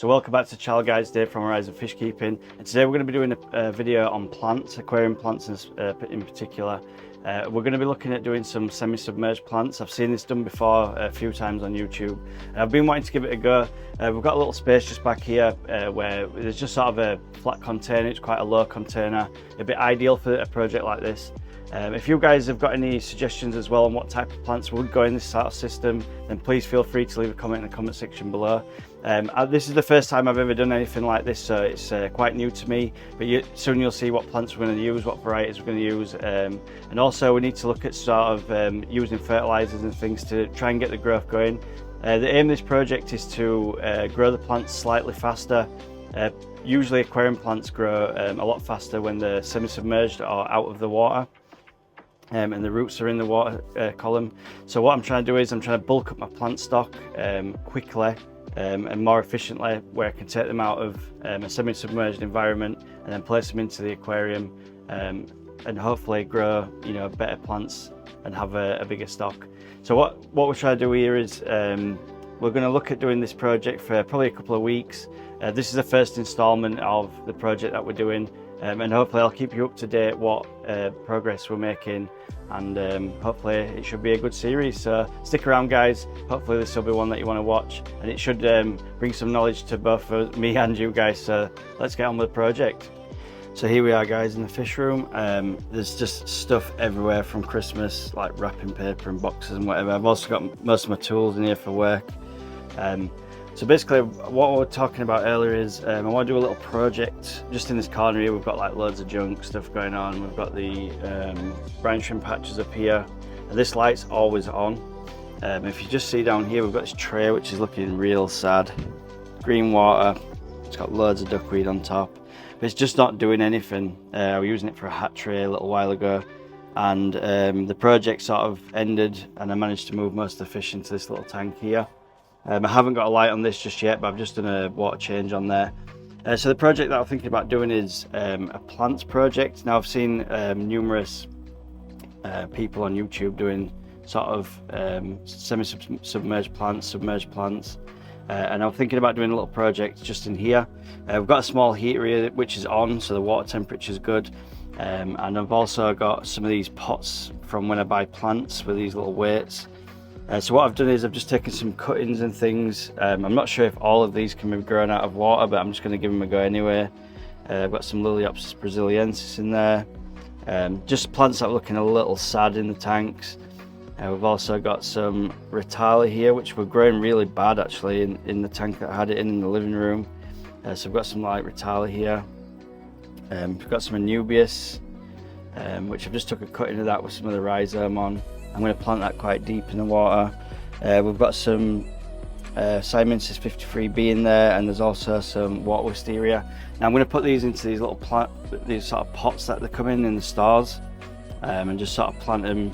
So welcome back to Channel Guys, Dave from Horizon Fish Keeping, and today we're going to be doing a video on plants, aquarium plants in particular. We're going to be looking at doing some semi-submerged plants. I've seen this done before a few times on YouTube, and I've been wanting to give it a go. We've got a little space just back here where there's just sort of a flat container. It's quite a low container, a bit ideal for a project like this. If you guys have got any suggestions as well on what type of plants would go in this sort of system, then please feel free to leave a comment in the comment section below. This is the first time I've ever done anything like this, so it's quite new to me, but soon you'll see what plants we're going to use, what varieties we're going to use, and also we need to look at sort of using fertilizers and things to try and get the growth going. The aim of this project is to grow the plants slightly faster. Usually aquarium plants grow a lot faster when they're semi-submerged or out of the water. And the roots are in the water column. So what I'm trying to do is I'm trying to bulk up my plant stock quickly and more efficiently, where I can take them out of a semi-submerged environment and then place them into the aquarium and hopefully grow, better plants and have a bigger stock. So what we're trying to do here is we're going to look at doing this project for probably a couple of weeks. This is the first installment of the project that we're doing. And hopefully I'll keep you up to date what progress we're making, and hopefully it should be a good series. So stick around guys, hopefully this will be one that you want to watch, and it should bring some knowledge to both me and you guys. So let's get on with the project. So here we are guys in the fish room. There's just stuff everywhere from Christmas, like wrapping paper and boxes and whatever. I've also got most of my tools in here for work. So basically what we were talking about earlier is I want to do a little project just in this corner here. We've got like loads of junk stuff going on. We've got the brine shrimp patches up here, and this light's always on. If you just see down here, we've got this tray which is looking real sad. Green water, it's got loads of duckweed on top, but it's just not doing anything. I was using it for a hat tray a little while ago, and the project sort of ended and I managed to move most of the fish into this little tank here. I haven't got a light on this just yet, but I've just done a water change on there. So the project that I'm thinking about doing is a plants project. Now I've seen numerous people on YouTube doing sort of semi-submerged plants, submerged plants, and I'm thinking about doing a little project just in here. We've got a small heater here which is on, so the water temperature is good, and I've also got some of these pots from when I buy plants with these little weights. So what I've done is I've just taken some cuttings and things. I'm not sure if all of these can be grown out of water, but I'm just going to give them a go anyway. I've got some Liliopsis brasiliensis in there. Just plants that are looking a little sad in the tanks. We've also got some Ritala here, which were growing really bad actually in the tank that I had it in the living room. So we've got some light Ritala here. We've got some Anubias, which I've just took a cutting of that with some of the rhizome on. I'm going to plant that quite deep in the water. We've got some Simonsis 53B in there, and there's also some water wisteria. Now I'm going to put these into these little these sort of pots that they come in the stores, and just sort of plant them,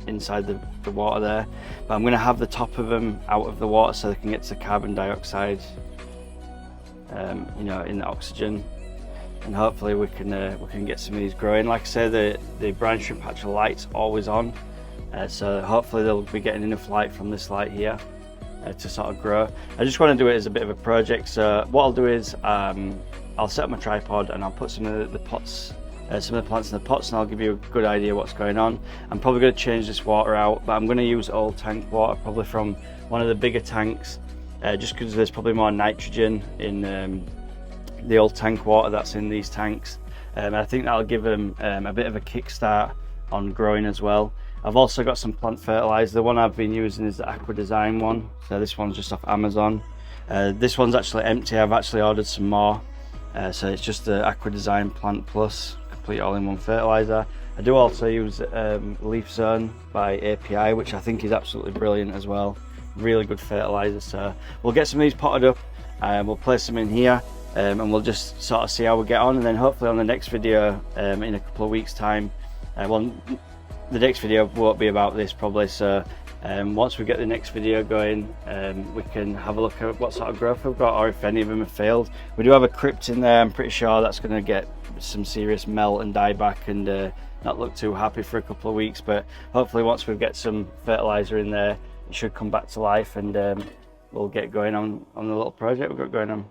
inside the water there. But I'm going to have the top of them out of the water so they can get to carbon dioxide, in the oxygen. And hopefully we can get some of these growing. Like I say, the brine shrimp patch light's always on, so hopefully they'll be getting enough light from this light here to sort of grow. I just want to do it as a bit of a project. So what I'll do is I'll set up my tripod and I'll put some of the plants in the pots, and I'll give you a good idea what's going on. I'm probably going to change this water out, but I'm going to use old tank water, probably from one of the bigger tanks, just because there's probably more nitrogen in the old tank water that's in these tanks, and I think that'll give them a bit of a kickstart on growing as well. I've also got some plant fertilizer. The one I've been using is the Aqua Design one, so this one's just off Amazon. This one's actually empty. I've actually ordered some more, so it's just the Aqua Design Plant Plus complete all-in-one fertilizer. I do also use Leaf Zone by API, which I think is absolutely brilliant as well. Really good fertilizer. So we'll get some of these potted up, we'll place them in here, and we'll just sort of see how we get on, and then hopefully on the next video in a couple of weeks time, well, the next video won't be about this probably, so once we get the next video going, we can have a look at what sort of growth we've got, or if any of them have failed. We do have a crypt in there. I'm pretty sure that's going to get some serious melt and die back and not look too happy for a couple of weeks, but hopefully once we get some fertilizer in there, it should come back to life, and we'll get going on the little project we've got going on.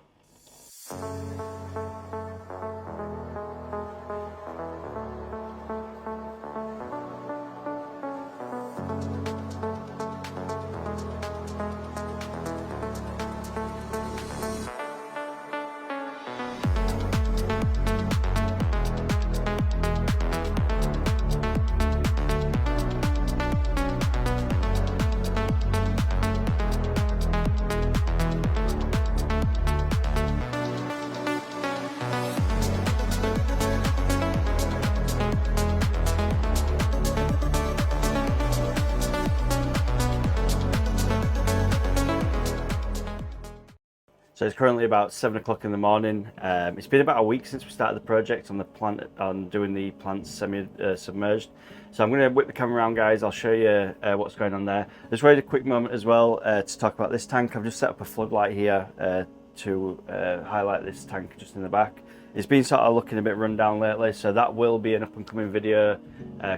So it's currently about 7 o'clock in the morning. It's been about a week since we started the project on the plant, on doing the plants semi-submerged. So I'm going to whip the camera around, guys. I'll show you what's going on there. Just wait a quick moment as well to talk about this tank. I've just set up a floodlight here to highlight this tank just in the back. It's been sort of looking a bit run down lately, so that will be an up and coming video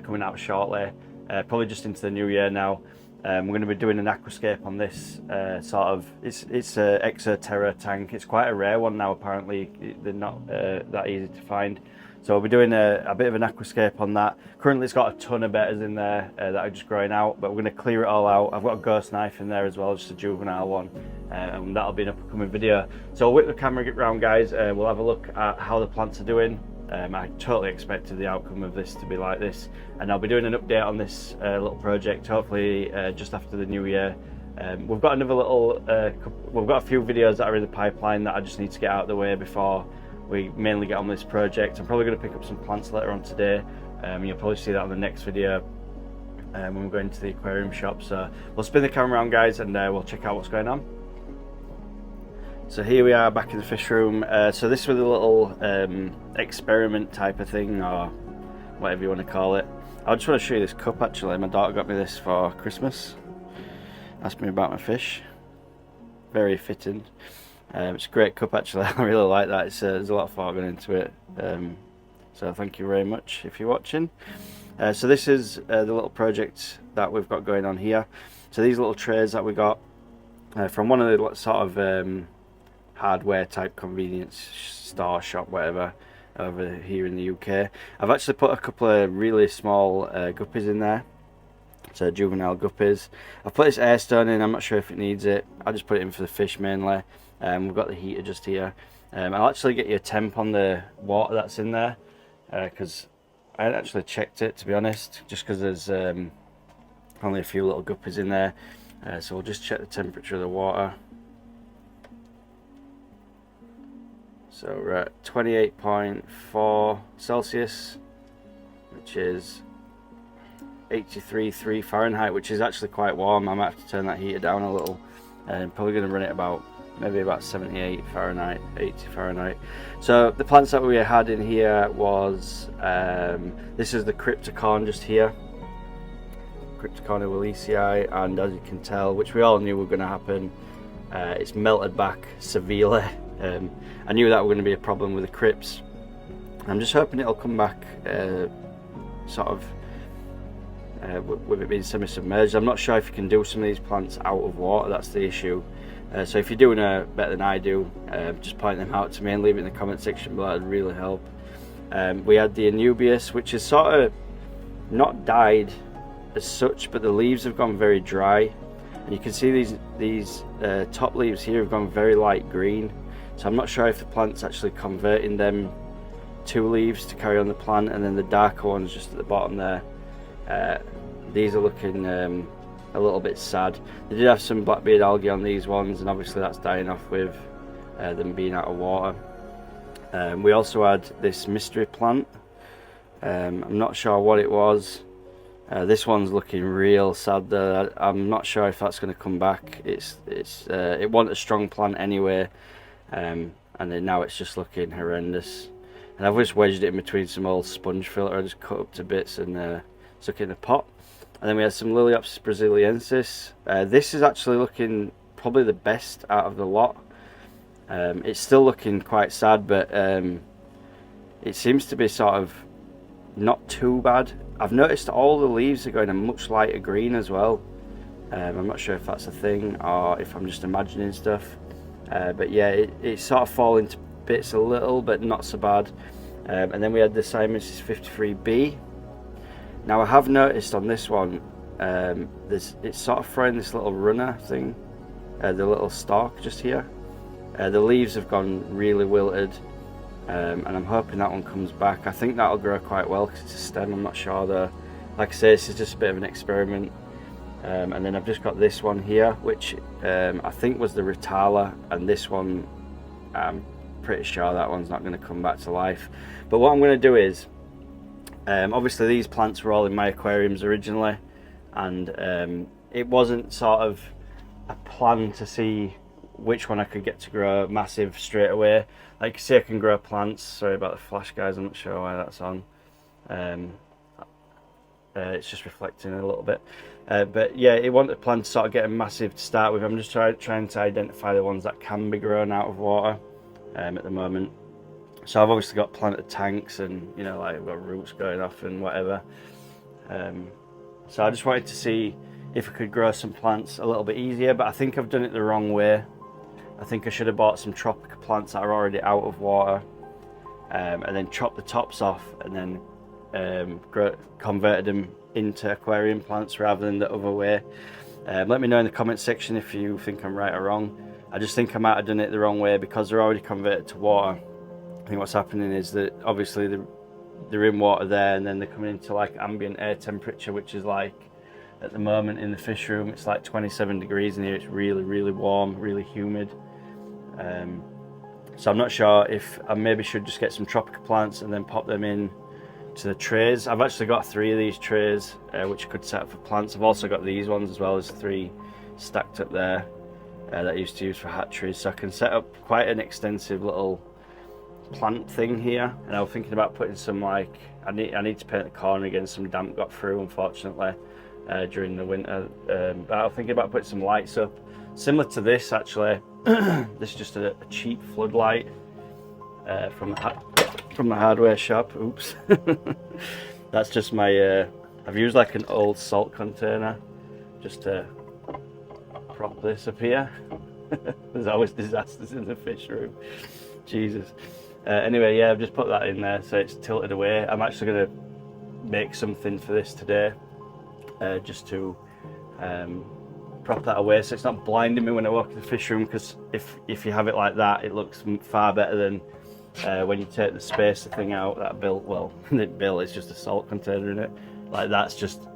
coming out shortly, probably just into the new year now. We're going to be doing an aquascape on this sort of, it's a Exoterra tank. It's quite a rare one now, apparently. They're not that easy to find. So we'll be doing a bit of an aquascape on that. Currently it's got a ton of bettas in there that are just growing out, but we're going to clear it all out. I've got a ghost knife in there as well, just a juvenile one, and that'll be an up and coming video. So I'll whip the camera around, guys. We'll have a look at how the plants are doing. I totally expected the outcome of this to be like this, and I'll be doing an update on this little project hopefully just after the new year. We've got another little we've got a few videos that are in the pipeline that I just need to get out of the way before we mainly get on this project. I'm probably going to pick up some plants later on today, and you'll probably see that on the next video when we're going to the aquarium shop. So we'll spin the camera around, guys, and we'll check out what's going on. So here we are back in the fish room. So this was a little experiment type of thing, or whatever you want to call it. I just want to show you this cup actually. My daughter got me this for Christmas. Asked me about my fish. Very fitting. It's a great cup actually. I really like that. There's a lot of thought going into it. So thank you very much if you're watching. So this is the little project that we've got going on here. So these little trays that we got from one of the sort of hardware type convenience store shop, whatever, over here in the UK. I've actually put a couple of really small guppies in there, so juvenile guppies. I've put this air stone in. I'm not sure if it needs it. I just put it in for the fish mainly. We've got the heater just here. I'll actually get you a temp on the water that's in there, because I hadn't actually checked it, to be honest, just because there's only a few little guppies in there. So we'll just check the temperature of the water. So we're at 28.4 Celsius, which is 83.3 Fahrenheit, which is actually quite warm. I might have to turn that heater down a little. Probably going to run it maybe about 78 Fahrenheit, 80 Fahrenheit. So the plants that we had in here was, this is the Cryptocorn just here. Cryptocorn Willisii, and as you can tell, which we all knew were going to happen, it's melted back severely. I knew that was going to be a problem with the crypts. I'm just hoping it'll come back sort of with it being semi-submerged. I'm not sure if you can do some of these plants out of water. That's the issue. So if you're doing better than I do, just point them out to me and leave it in the comment section below. That'd really help. We had the Anubias, which is sort of not died as such, but the leaves have gone very dry, and you can see these top leaves here have gone very light green. So I'm not sure if the plant's actually converting them to leaves to carry on the plant, and then the darker ones just at the bottom there, these are looking a little bit sad. They did have some blackbeard algae on these ones, and obviously that's dying off with them being out of water. We also had this mystery plant. I'm not sure what it was. This one's looking real sad though. I'm not sure if that's going to come back. It wasn't a strong plant anyway, and then now it's just looking horrendous. And I've just wedged it in between some old sponge filter. I just cut up to bits and stuck it in a pot. And then we had some Liliopsis brasiliensis. This is actually looking probably the best out of the lot. It's still looking quite sad, but it seems to be sort of not too bad. I've noticed all the leaves are going a much lighter green as well. I'm not sure if that's a thing or if I'm just imagining stuff, but yeah, it's sort of falling to bits a little, but not so bad. And then we had the Simon's 53B. Now I have noticed on this one, it's sort of throwing this little runner thing, the little stalk just here. The leaves have gone really wilted, and I'm hoping that one comes back. I think that'll grow quite well because it's a stem, I'm not sure though. Like I say, this is just a bit of an experiment. And then I've just got this one here, which I think was the Ritala, and this one, I'm pretty sure that one's not going to come back to life. But what I'm going to do is, obviously these plants were all in my aquariums originally, and it wasn't sort of a plan to see which one I could get to grow massive straight away. Like you see, I can grow plants. Sorry about the flash, guys, I'm not sure why that's on. It's just reflecting a little bit, but yeah, it wasn't a plan to sort of get a massive to start with. I'm just trying to identify the ones that can be grown out of water at the moment. So I've obviously got planted tanks, and you know, like I've got roots going off and whatever. So I just wanted to see if I could grow some plants a little bit easier, but I think I've done it the wrong way. I think I should have bought some tropical plants that are already out of water, and then chopped the tops off, and then converted them into aquarium plants rather than the other way. Let me know in the comment section if you think I'm right or wrong. I just think I might have done it the wrong way because they're already converted to water. I think what's happening is that obviously they're in water there, and then they're coming into like ambient air temperature, which is like at the moment in the fish room it's like 27 degrees in here. It's really warm, really humid. So I'm not sure if I maybe should just get some tropical plants and then pop them in to the trays. I've actually got 3 of these trays which I could set up for plants. I've also got these ones as well. As 3 stacked up there that I used to use for hatcheries, so I can set up quite an extensive little plant thing here. And I was thinking about putting some, like, I need to paint the corner again. Some damp got through, unfortunately, during the winter, but I was thinking about putting some lights up similar to this actually. This is just a cheap floodlight from the hardware shop. Oops. That's just my I've used like an old salt container just to prop this up here. There's always disasters in the fish room, Jesus. Anyway, yeah, I've just put that in there so it's tilted away. I'm actually going to make something for this today, just to prop that away so it's not blinding me when I walk in the fish room, because if you have it like that, it looks far better than when you take the spacer thing out. That built, well, the bill is just a salt container in it. Like, that's just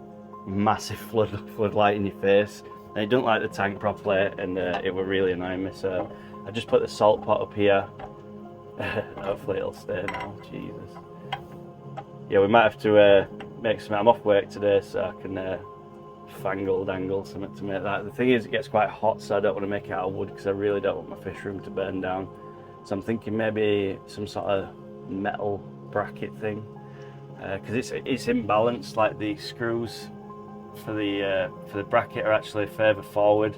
massive floodlight in your face, and it doesn't light the tank properly, and it were really annoying me. So I just put the salt pot up here. Hopefully it'll stay now. Jesus. Yeah, we might have to make some. I'm off work today, so I can dangle something to make that. The thing is, it gets quite hot, so I don't want to make it out of wood because I really don't want my fish room to burn down. So I'm thinking maybe some sort of metal bracket thing, because it's imbalanced. Like, the screws for the bracket are actually further forward.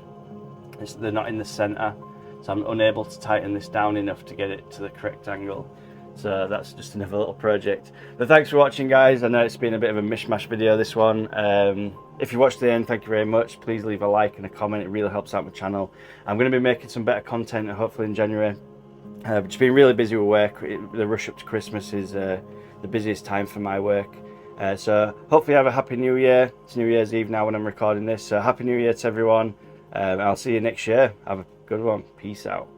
They're not in the centre, so I'm unable to tighten this down enough to get it to the correct angle. So that's just another little project. But thanks for watching, guys. I know it's been a bit of a mishmash video, this one. If you watched the end, thank you very much. Please leave a like and a comment. It really helps out my channel. I'm going to be making some better content, hopefully in January. Just been really busy with work. The rush up to Christmas is the busiest time for my work. So hopefully have a happy new year. It's New Year's Eve now when I'm recording this. So happy new year to everyone. I'll see you next year. Have a good one. Peace out.